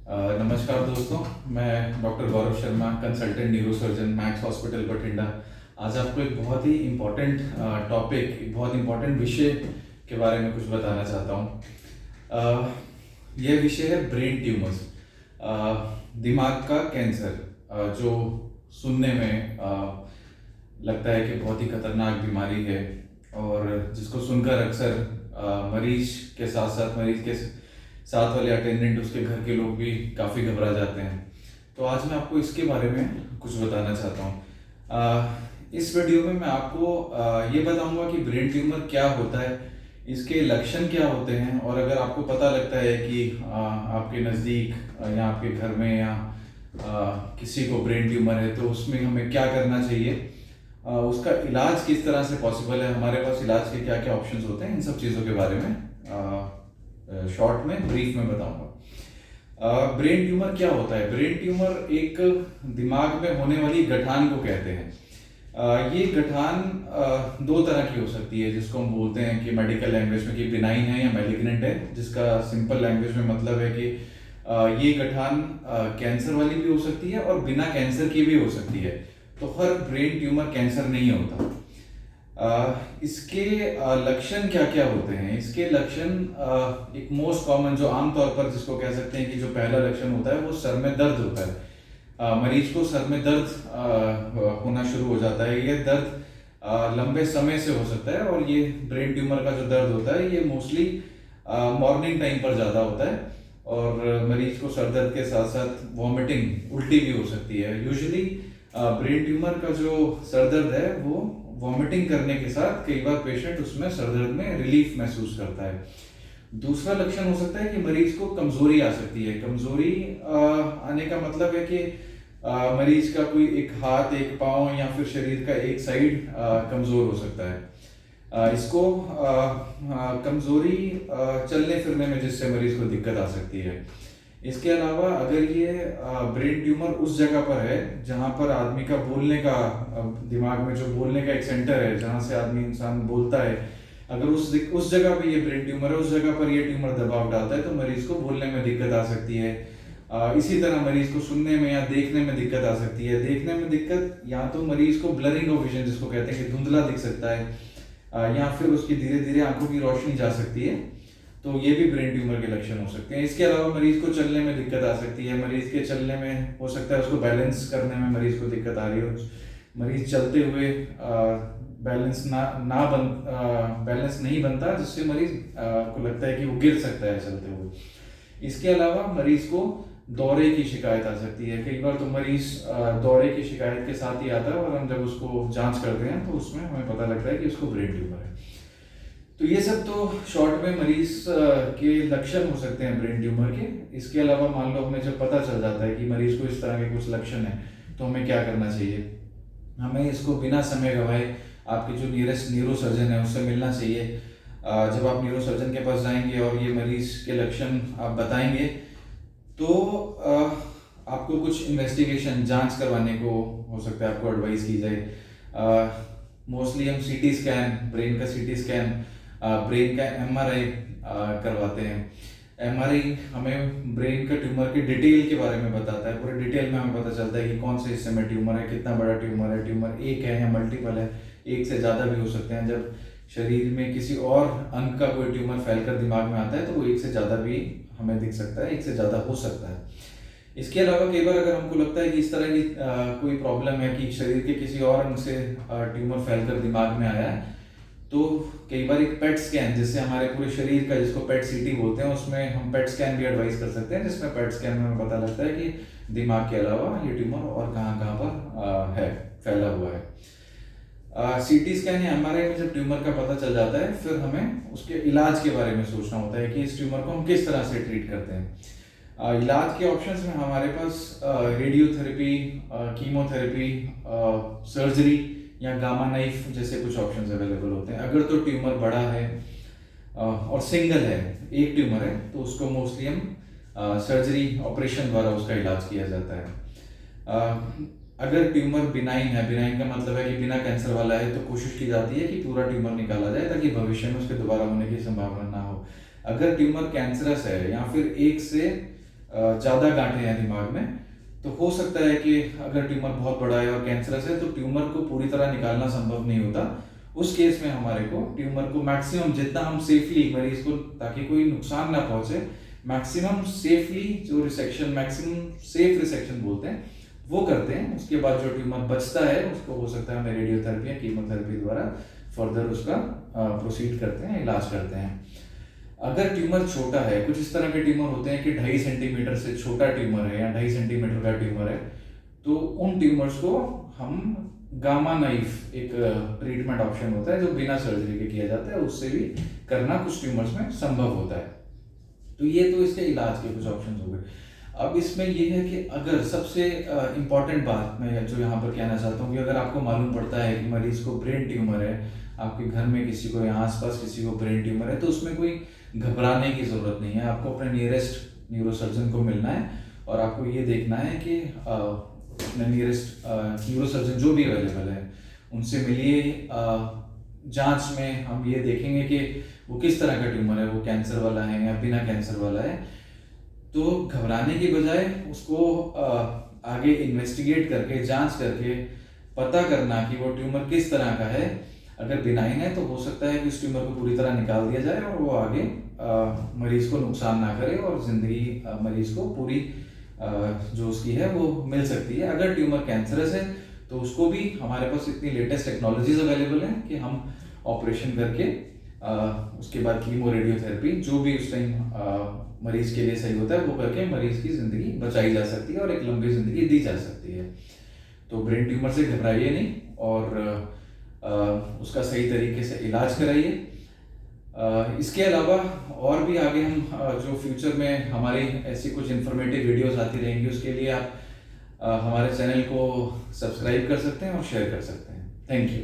नमस्कार दोस्तों। मैं doctor Gaurav Sharma, consultant neurosurgeon, Max hospital Bathinda. आज आपको एक बहुत ही इम्पोर्टेंट टॉपिक, एक बहुत इम्पोर्टेंट विषय के बारे में कुछ बताना चाहता हूँ। यह विषय है ब्रेन ट्यूमर्स, दिमाग का कैंसर, जो सुनने में लगता है कि बहुत ही खतरनाक बीमारी है और जिसको सुनकर अक्सर मरीज के साथ साथ मरीज के साथ वाले अटेंडेंट, उसके घर के लोग भी काफ़ी घबरा जाते हैं। तो आज मैं आपको इसके बारे में कुछ बताना चाहता हूँ। इस वीडियो में मैं आपको ये बताऊंगा कि ब्रेन ट्यूमर क्या होता है, इसके लक्षण क्या होते हैं, और अगर आपको पता लगता है कि आपके नज़दीक या आपके घर में या किसी को ब्रेन ट्यूमर है तो उसमें हमें क्या करना चाहिए, उसका इलाज किस तरह से पॉसिबल है, हमारे पास इलाज के क्या क्या ऑप्शंस होते हैं, इन सब चीज़ों के बारे में शॉर्ट में ब्रीफ में बताऊंगा। ब्रेन ट्यूमर क्या होता है? ब्रेन ट्यूमर एक दिमाग में होने वाली गठान को कहते हैं। ये गठान दो तरह की हो सकती है, जिसको हम बोलते हैं कि मेडिकल लैंग्वेज में कि बिनाइन है या मैलिग्नेंट है, जिसका सिंपल लैंग्वेज में मतलब है कि ये गठान कैंसर वाली भी हो सकती है और बिना कैंसर की भी हो सकती है। तो हर ब्रेन ट्यूमर कैंसर नहीं होता। इसके लक्षण क्या क्या होते हैं? इसके लक्षण, एक मोस्ट कॉमन जो आमतौर पर जिसको कह सकते हैं कि जो पहला लक्षण होता है वो सर में दर्द होता है। मरीज को सर में दर्द होना शुरू हो जाता है। ये दर्द लंबे समय से हो सकता है और ये ब्रेन ट्यूमर का जो दर्द होता है ये मोस्टली मॉर्निंग टाइम पर ज़्यादा होता है और मरीज को सर दर्द के साथ साथ वॉमिटिंग, उल्टी भी हो सकती है। यूजुअली ब्रेन ट्यूमर का जो सर दर्द है वो वॉमिटिंग करने के साथ कई बार पेशेंट उसमें सर दर्द में रिलीफ महसूस करता है। दूसरा लक्षण हो सकता है कि मरीज को कमजोरी आ सकती है। कमजोरी आने का मतलब है कि मरीज का कोई एक हाथ, एक पाँव या फिर शरीर का एक साइड कमजोर हो सकता है। इसको कमजोरी चलने फिरने में जिससे मरीज को दिक्कत आ सकती है। इसके अलावा अगर ये ब्रेन ट्यूमर उस जगह पर है जहाँ पर आदमी का बोलने का, दिमाग में जो बोलने का एक सेंटर है जहाँ से आदमी इंसान बोलता है, अगर उस जगह पे ये ब्रेन ट्यूमर है, उस जगह पर ये ट्यूमर दबाव डालता है तो मरीज को बोलने में दिक्कत आ सकती है। इसी तरह मरीज को सुनने में या देखने में दिक्कत आ सकती है। देखने में दिक्कत, या तो मरीज को ब्लरिंग ऑफ विजन जिसको कहते हैं कि धुंधला दिख सकता है, या फिर उसकी धीरे धीरे आंखों की रोशनी जा सकती है। तो ये भी ब्रेन ट्यूमर के लक्षण हो सकते हैं। इसके अलावा मरीज को चलने में दिक्कत आ सकती है। मरीज के चलने में हो सकता है उसको बैलेंस करने में मरीज को दिक्कत आ रही हो। मरीज चलते हुए बैलेंस बैलेंस नहीं बनता, जिससे मरीज को लगता है कि वो गिर सकता है चलते हुए। इसके अलावा मरीज को दौरे की शिकायत आ सकती है। कई बार तो मरीज दौरे की शिकायत के साथ ही आता है और हम जब उसको जांच करते हैं तो उसमें हमें पता लगता है कि उसको ब्रेन ट्यूमर है। तो ये सब तो शॉर्ट में मरीज के लक्षण हो सकते हैं ब्रेन ट्यूमर के। इसके अलावा मान लो हमें जब पता चल जाता है कि मरीज को इस तरह के कुछ लक्षण हैं तो हमें क्या करना चाहिए? हमें इसको बिना समय गवाए आपके जो नियरेस्ट न्यूरो सर्जन है उससे मिलना चाहिए। जब आप न्यूरो सर्जन के पास जाएंगे और ये मरीज के लक्षण आप बताएंगे तो आपको कुछ इन्वेस्टिगेशन, जांच करवाने को हो सकता है आपको एडवाइस की जाए। मोस्टली हम सीटी स्कैन, ब्रेन का सीटी स्कैन, ब्रेन का एमआरआई करवाते हैं। एमआरआई हमें ब्रेन का ट्यूमर के डिटेल के बारे में बताता है। पूरे डिटेल में हमें पता चलता है कि कौन से हिस्से में ट्यूमर है, कितना बड़ा ट्यूमर है, ट्यूमर एक है या मल्टीपल है, एक से ज़्यादा भी हो सकते हैं। जब शरीर में किसी और अंग का कोई ट्यूमर फैलकर दिमाग में आता है तो वो एक से ज़्यादा भी हमें दिख सकता है, एक से ज़्यादा हो सकता है। इसके अलावा कई बार अगर हमको लगता है कि इस तरह की कोई प्रॉब्लम है कि शरीर के किसी और अंग से ट्यूमर फैलकर दिमाग में आया है, तो कई बार एक पेट स्कैन, जिससे हमारे पूरे शरीर का, जिसको पेट सीटी बोलते हैं, उसमें हम पेट स्कैन भी एडवाइस कर सकते हैं, जिसमें पेट स्कैन में हमें पता लगता है कि दिमाग के अलावा ये ट्यूमर और कहाँ कहाँ पर है, फैला हुआ है। सीटी स्कैन या एमआरआई में जब ट्यूमर का पता चल जाता है फिर हमें उसके इलाज के बारे में सोचना होता है कि इस ट्यूमर को हम किस तरह से ट्रीट करते हैं। इलाज के ऑप्शंस में हमारे पास रेडियोथेरेपी, कीमोथेरेपी, सर्जरी या गामा नाइफ जैसे कुछ ऑप्शंस अवेलेबल होते हैं। अगर तो ट्यूमर बड़ा है और सिंगल है, एक ट्यूमर है, तो उसको मोस्टली हम सर्जरी, ऑपरेशन द्वारा उसका इलाज किया जाता है। अगर ट्यूमर बिनाइन है, बिनाइन का मतलब है कि बिना कैंसर वाला है, तो कोशिश की जाती है कि पूरा ट्यूमर निकाला जाए ताकि भविष्य में उसके दोबारा होने की संभावना ना हो। अगर ट्यूमर कैंसरस है या फिर एक से ज़्यादा गांठें हैं दिमाग में, तो हो सकता है कि अगर ट्यूमर बहुत बड़ा है और कैंसरस है तो ट्यूमर को पूरी तरह निकालना संभव नहीं होता। उस केस में हमारे को ट्यूमर को मैक्सिमम जितना हम सेफली मरीज को, ताकि कोई नुकसान ना पहुंचे, मैक्सिमम सेफली जो रिसेक्शन, मैक्सिमम सेफ रिसेक्शन बोलते हैं, वो करते हैं। उसके बाद जो ट्यूमर बचता है उसको हो सकता है हमें रेडियोथेरेपी या कीमोथेरेपी द्वारा फर्दर उसका प्रोसीड करते हैं, इलाज करते हैं। अगर ट्यूमर छोटा है, कुछ इस तरह के ट्यूमर होते हैं कि 2.5 सेंटीमीटर से छोटा ट्यूमर है या 2.5 सेंटीमीटर का ट्यूमर है, तो उन ट्यूमर्स को हम गामा नाइफ, एक ट्रीटमेंट ऑप्शन होता है जो बिना सर्जरी के किया जाता है, उससे भी करना कुछ ट्यूमर्स में संभव होता है। तो ये तो इसके इलाज के कुछ ऑप्शंस हो गए। अब इसमें ये है कि अगर सबसे इम्पॉर्टेंट बात मैं जो यहाँ पर कहना चाहता हूँ कि अगर आपको मालूम पड़ता है कि मरीज को ब्रेन ट्यूमर है, आपके घर में किसी को या आसपास किसी को ब्रेन ट्यूमर है, तो उसमें कोई घबराने की ज़रूरत नहीं है। आपको अपने नियरेस्ट न्यूरोसर्जन को मिलना है और आपको ये देखना है कि अपने नियरेस्ट न्यूरोसर्जन जो भी अवेलेबल है उनसे मिलिए। जांच में हम ये देखेंगे कि वो किस तरह का ट्यूमर है, वो कैंसर वाला है या बिना कैंसर वाला है। तो घबराने की बजाय उसको आगे इन्वेस्टिगेट करके, जांच करके पता करना कि वो ट्यूमर किस तरह का है। अगर बिनाइन है तो हो सकता है कि उस ट्यूमर को पूरी तरह निकाल दिया जाए और वो आगे मरीज को नुकसान ना करे और जिंदगी मरीज को पूरी जो उसकी है वो मिल सकती है। अगर ट्यूमर कैंसरस है तो उसको भी हमारे पास इतनी लेटेस्ट टेक्नोलॉजीज अवेलेबल हैं कि हम ऑपरेशन करके उसके बाद कीमो रेडियोथेरेपी जो भी उस टाइम मरीज के लिए सही होता है वो करके मरीज की जिंदगी बचाई जा सकती है और एक लंबी जिंदगी दी जा सकती है। तो ब्रेन ट्यूमर से घबराइए नहीं और उसका सही तरीके से इलाज कराइए। इसके अलावा और भी आगे हम जो फ्यूचर में हमारी ऐसी कुछ इन्फॉर्मेटिव वीडियोस आती रहेंगी, उसके लिए आप हमारे चैनल को सब्सक्राइब कर सकते हैं और शेयर कर सकते हैं। Thank you.